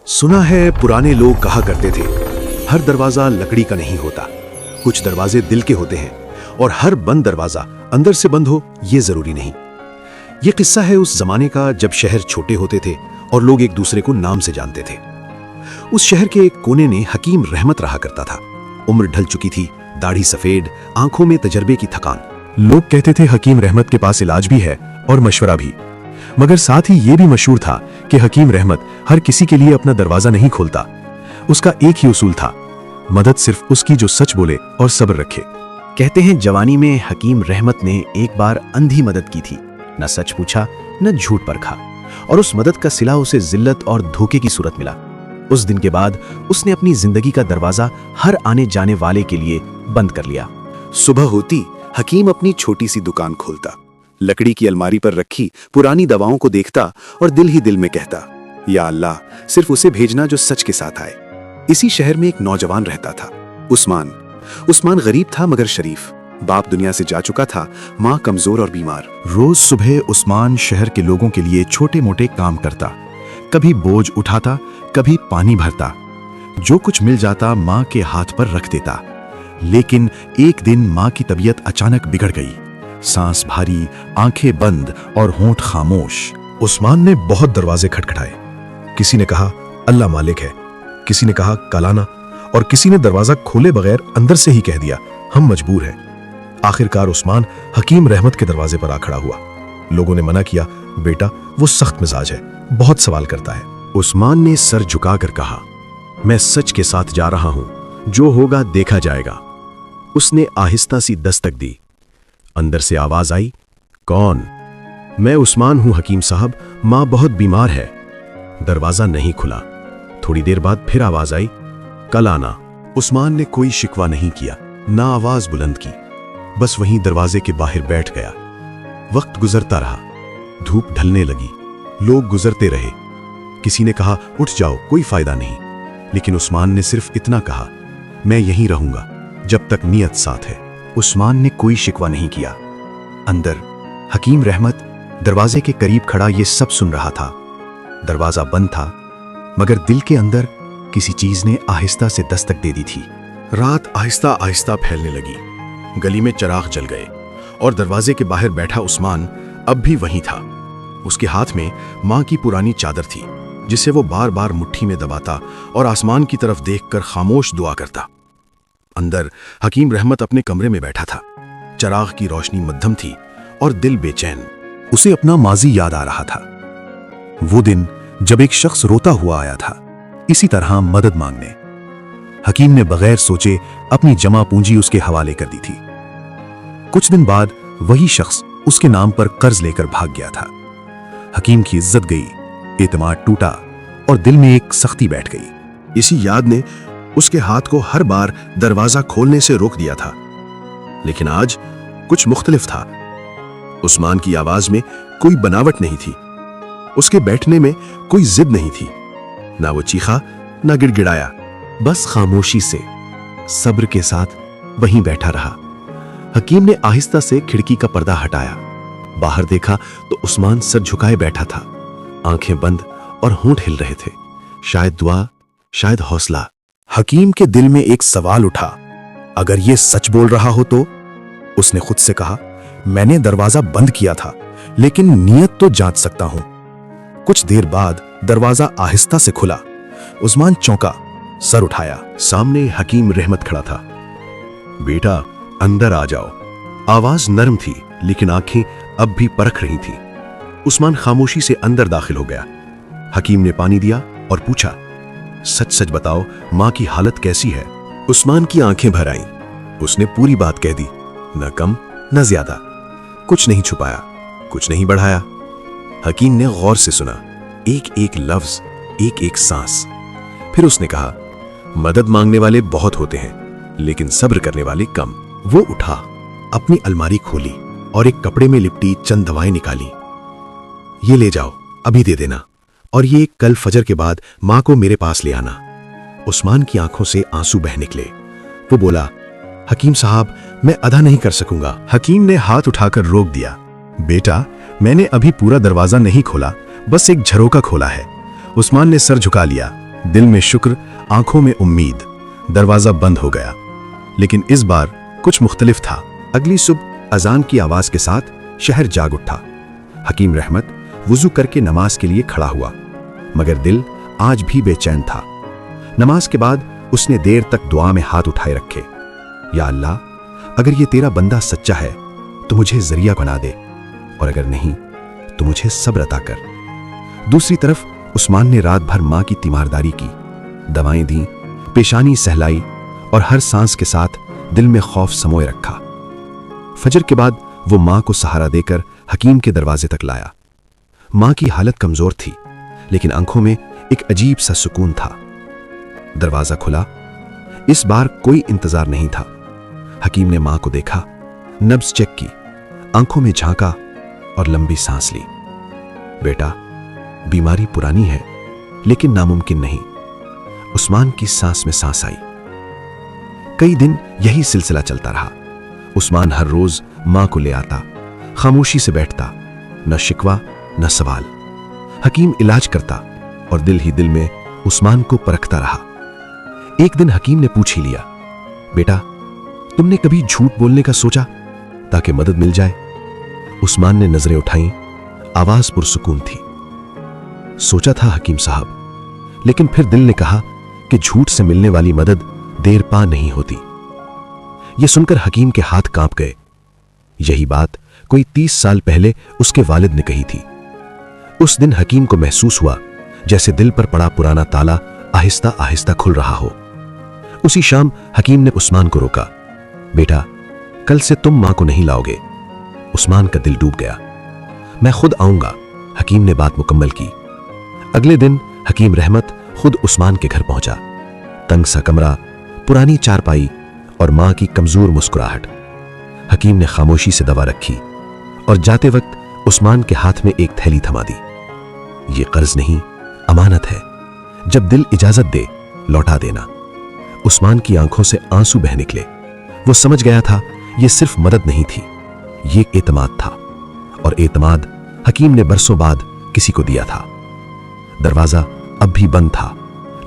सुना है पुराने लोग कहा करते थे, हर दरवाजा लकड़ी का नहीं होता, कुछ दरवाजे दिल के होते हैं और हर बंद दरवाजा अंदर से बंद हो ये जरूरी नहीं। ये किस्सा है उस जमाने का जब शहर छोटे होते थे और लोग एक दूसरे को नाम से जानते थे। उस शहर के एक कोने ने हकीम रहमत रहा करता था। उम्र ढल चुकी थी, दाढ़ी सफेद, आंखों में तजर्बे की थकान। लोग कहते थे हकीम रहमत के पास इलाज भी है और मशवरा भी, मगर साथ ही ये भी मशहूर था कि हकीम रहमत हर किसी के लिए अपना दरवाजा नहीं खोलता। उसका एक ही उसूल था, मदद सिर्फ उसकी जो सच बोले और सब्र रखे। कहते हैं जवानी में हकीम रहमत ने एक बार अंधी मदद की थी, न सच पूछा न झूठ परखा, और उस मदद का सिला उसे जिल्लत और धोखे की सूरत मिला। उस दिन के बाद उसने अपनी जिंदगी का दरवाजा हर आने जाने वाले के लिए बंद कर लिया। सुबह होती हकीम अपनी छोटी सी दुकान खोलता, लकड़ी की अलमारी पर रखी पुरानी दवाओं को देखता और दिल ही दिल में कहता, या अल्लाह, सिर्फ उसे भेजना जो सच के साथ आए। इसी शहर में एक नौजवान रहता था, उस्मान। उस्मान गरीब था मगर शरीफ। बाप दुनिया से जा चुका था, माँ कमजोर और बीमार। रोज सुबह उस्मान शहर के लोगों के लिए छोटे मोटे काम करता, कभी बोझ उठाता, कभी पानी भरता। जो कुछ मिल जाता माँ के हाथ पर रख देता। लेकिन एक दिन माँ की तबीयत अचानक बिगड़ गई, सांस भारी, आंखें बंद और होंठ खामोश। उस्मान ने बहुत दरवाजे खटखटाए। किसी ने कहा अल्लाह मालिक है, किसी ने कहा कलाना, और किसी ने दरवाजा खोले बगैर अंदर से ही कह दिया हम मजबूर हैं। आखिरकार उस्मान हकीम रहमत के दरवाजे पर आ खड़ा हुआ। लोगों ने मना किया, बेटा वो सख्त मिजाज है, बहुत सवाल करता है। उस्मान ने सर झुकाकर कहा, मैं सच के साथ जा रहा हूं, जो होगा देखा जाएगा। उसने आहिस्ता सी दस्तक दी। अंदर से आवाज आई, कौन? मैं उस्मान हूं हकीम साहब, मां बहुत बीमार है। दरवाजा नहीं खुला। थोड़ी देर बाद फिर आवाज आई, कल आना। उस्मान ने कोई शिकवा नहीं किया, ना आवाज बुलंद की, बस वहीं दरवाजे के बाहर बैठ गया। वक्त गुजरता रहा, धूप ढलने लगी, लोग गुजरते रहे। किसी ने कहा उठ जाओ, कोई फायदा नहीं, लेकिन उस्मान ने सिर्फ इतना कहा, मैं यहीं रहूंगा जब तक नियत साथ है। उस्मान ने कोई शिकवा नहीं किया। अंदर हकीम रहमत दरवाजे के करीब खड़ा ये सब सुन रहा था। दरवाजा बंद था, मगर दिल के अंदर किसी चीज ने आहिस्ता से दस्तक दे दी थी। रात आहिस्ता आहिस्ता फैलने लगी। गली में चिराग जल गए और दरवाजे के बाहर बैठा उस्मान अब भी वहीं था। उसके हाथ में मां की पुरानी चादर थी, जिसे वो बार बार मुट्ठी में दबाता और आसमान की तरफ देखकर खामोश दुआ करता। अंदर हकीम रहमत अपने कमरे में बैठा था। चिराग की रोशनी मध्यम थी और दिल बेचैन। उसे अपना माजी याद आ रहा था, वो दिन जब एक शख्स रोता हुआ आया था इसी तरह मदद मांगने। हकीम ने बगैर सोचे अपनी जमा पूंजी उसके हवाले कर दी थी। कुछ दिन बाद वही शख्स उसके नाम पर कर्ज लेकर भाग गया था। हकीम की इज्जत गई, एतमाद टूटा और दिल में एक सख्ती बैठ गई। इसी याद ने उसके हाथ को हर बार दरवाजा खोलने से रोक दिया था। लेकिन आज कुछ मुख्तलिफ था। उस्मान की आवाज में कोई बनावट नहीं थी, उसके बैठने में कोई जिद नहीं थी। ना वो चीखा ना गिड़गिड़ाया, बस खामोशी से सब्र के साथ वहीं बैठा रहा। हकीम ने आहिस्ता से खिड़की का पर्दा हटाया। बाहर देखा तो उस्मान सर झुकाए बैठा था, आंखें बंद और होंठ हिल रहे थे। शायद दुआ, शायद हौसला। हकीम के दिल में एक सवाल उठा, अगर ये सच बोल रहा हो तो? उसने खुद से कहा, मैंने दरवाजा बंद किया था, लेकिन नीयत तो जांच सकता हूं। कुछ देर बाद दरवाजा आहिस्ता से खुला। उस्मान चौंका, सर उठाया। सामने हकीम रहमत खड़ा था। बेटा अंदर आ जाओ। आवाज नरम थी, लेकिन आंखें अब भी परख रही थी। उस्मान खामोशी से अंदर दाखिल हो गया। हकीम ने पानी दिया और पूछा, सच सच बताओ, मां की हालत कैसी है? उस्मान की आंखें भर आईं। उसने पूरी बात कह दी, न कम न ज्यादा, कुछ नहीं छुपाया, कुछ नहीं बढ़ाया। हकीम ने गौर से सुना, एक एक लफ्ज, एक एक सांस। फिर उसने कहा, मदद मांगने वाले बहुत होते हैं, लेकिन सब्र करने वाले कम। वो उठा, अपनी अलमारी खोली और एक कपड़े में लिपटी चंद दवाएं निकाली। ये ले जाओ, अभी दे देना, और ये कल फजर के बाद मां को मेरे पास ले आना। उस्मान की आंखों से आंसू बह निकले। वो बोला, हकीम साहब मैं अदा नहीं कर सकूंगा। हकीम ने हाथ उठाकर रोक दिया, बेटा मैंने अभी पूरा दरवाजा नहीं खोला, बस एक झरोका खोला है। उस्मान ने सर झुका लिया, दिल में शुक्र, आंखों में उम्मीद। दरवाजा बंद हो गया, लेकिन इस बार कुछ मुख्तलिफ था। अगली सुबह अजान की आवाज के साथ शहर जाग उठा। हकीम रहमत वुजू करके नमाज के लिए खड़ा हुआ, मगर दिल आज भी बेचैन था। नमाज के बाद उसने देर तक दुआ में हाथ उठाए रखे। या अल्लाह, अगर ये तेरा बंदा सच्चा है तो मुझे जरिया बना दे, और अगर नहीं तो मुझे सब्र अता कर। दूसरी तरफ उस्मान ने रात भर मां की तीमारदारी की, दवाएं दी, पेशानी सहलाई, और हर सांस के साथ दिल में खौफ समोए रखा। फजर के बाद वो मां को सहारा देकर हकीम के दरवाजे तक लाया। मां की हालत कमजोर थी, लेकिन आंखों में एक अजीब सा सुकून था। दरवाजा खुला। इस बार कोई इंतजार नहीं था। हकीम ने मां को देखा, नब्ज चेक की, आंखों में झांका और लंबी सांस ली। बेटा, बीमारी पुरानी है, लेकिन नामुमकिन नहीं। उस्मान की सांस में सांस आई। कई दिन यही सिलसिला चलता रहा। उस्मान हर रोज मां को ले आता, खामोशी से बैठता, न शिकवा न सवाल। हकीम इलाज करता और दिल ही दिल में उस्मान को परखता रहा। एक दिन हकीम ने पूछ ही लिया, बेटा, तुमने कभी झूठ बोलने का सोचा ताकि मदद मिल जाए? उस्मान ने नजरें उठाईं, आवाज पुरसुकून थी। सोचा था हकीम साहब, लेकिन फिर दिल ने कहा कि झूठ से मिलने वाली मदद देर पा नहीं होती। यह सुनकर हकीम के हाथ कांप गए। यही बात कोई 30 साल पहले उसके वालिद ने कही थी। उस दिन हकीम को महसूस हुआ जैसे दिल पर पड़ा पुराना ताला आहिस्ता आहिस्ता खुल रहा हो। उसी शाम हकीम ने उस्मान को रोका। बेटा, कल से तुम मां को नहीं लाओगे। उस्मान का दिल डूब गया। मैं खुद आऊंगा, हकीम ने बात मुकम्मल की। अगले दिन हकीम रहमत खुद उस्मान के घर पहुंचा। तंग सा कमरा, पुरानी चारपाई और मां की कमजोर मुस्कुराहट। हकीम ने खामोशी से दवा रखी और जाते वक्त उस्मान के हाथ में एक थैली थमा दी। ये कर्ज नहीं, अमानत है। जब दिल इजाजत दे, लौटा देना। उस्मान की आंखों से आंसू बह निकले। वो समझ गया था ये सिर्फ मदद नहीं थी, ये एतमाद था, और एतमाद हकीम ने बरसों बाद किसी को दिया था। दरवाजा अब भी बंद था,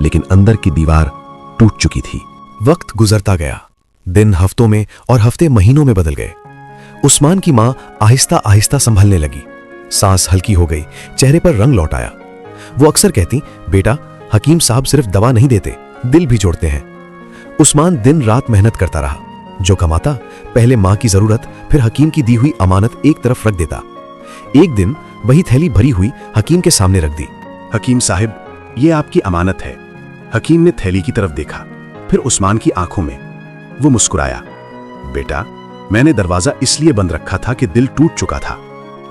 लेकिन अंदर की दीवार टूट चुकी थी। वक्त गुजरता गया। दिन हफ्तों में और हफ्ते महीनों में बदल गए। उस्मान की मां आहिस्ता आहिस्ता संभलने लगी। सांस हल्की हो गई, चेहरे पर रंग लौट आया। वो अक्सर कहती, बेटा, हकीम साहब सिर्फ दवा नहीं देते, दिल भी जोड़ते हैं। उस्मान दिन रात मेहनत करता रहा। जो कमाता पहले मां की जरूरत, फिर हकीम की दी हुई अमानत एक तरफ रख देता। एक दिन वही थैली भरी हुई हकीम के सामने रख दी। हकीम साहिब, ये आपकी अमानत है। हकीम ने थैली की तरफ देखा, फिर उस्मान की आंखों में। वो मुस्कुराया। बेटा, मैंने दरवाजा इसलिए बंद रखा था कि दिल टूट चुका था,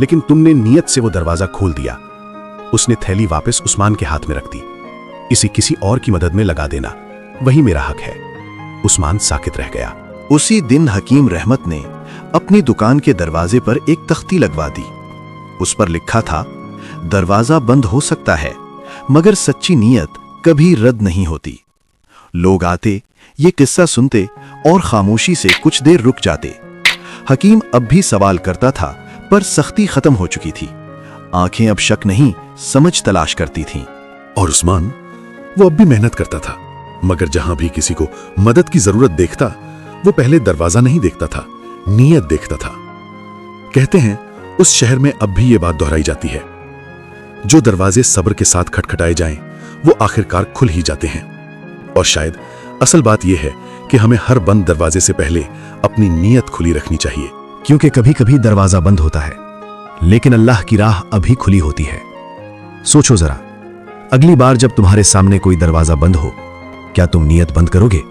लेकिन तुमने नियत से वो दरवाजा खोल दिया। उसने थैली वापस उस्मान के हाथ में रख दी। इसे किसी और की मदद में लगा देना, वही मेरा हक है। उस्मान साकित रह गया। उसी दिन हकीम रहमत ने अपनी दुकान के दरवाजे पर एक तख्ती लगवा दी। उस पर लिखा था, दरवाजा बंद हो सकता है, मगर सच्ची नीयत कभी रद्द नहीं होती। लोग आते, ये किस्सा सुनते और खामोशी से कुछ देर रुक जाते। हकीम अब भी सवाल करता था, पर सख्ती खत्म हो चुकी थी। आंखें अब शक नहीं, समझ तलाश करती थीं। और उस्मान, वो अब भी मेहनत करता था, मगर जहां भी किसी को मदद की जरूरत देखता, वो पहले दरवाजा नहीं देखता था, नीयत देखता था। कहते हैं उस शहर में अब भी ये बात दोहराई जाती है, जो दरवाजे सब्र के साथ खटखटाए जाएं, वो आखिरकार खुल ही जाते हैं। और शायद असल बात यह है कि हमें हर बंद दरवाजे से पहले अपनी नीयत खुली रखनी चाहिए, क्योंकि कभी कभी दरवाजा बंद होता है, लेकिन अल्लाह की राह अभी खुली होती है। सोचो जरा, अगली बार जब तुम्हारे सामने कोई दरवाजा बंद हो, क्या तुम नीयत बंद करोगे?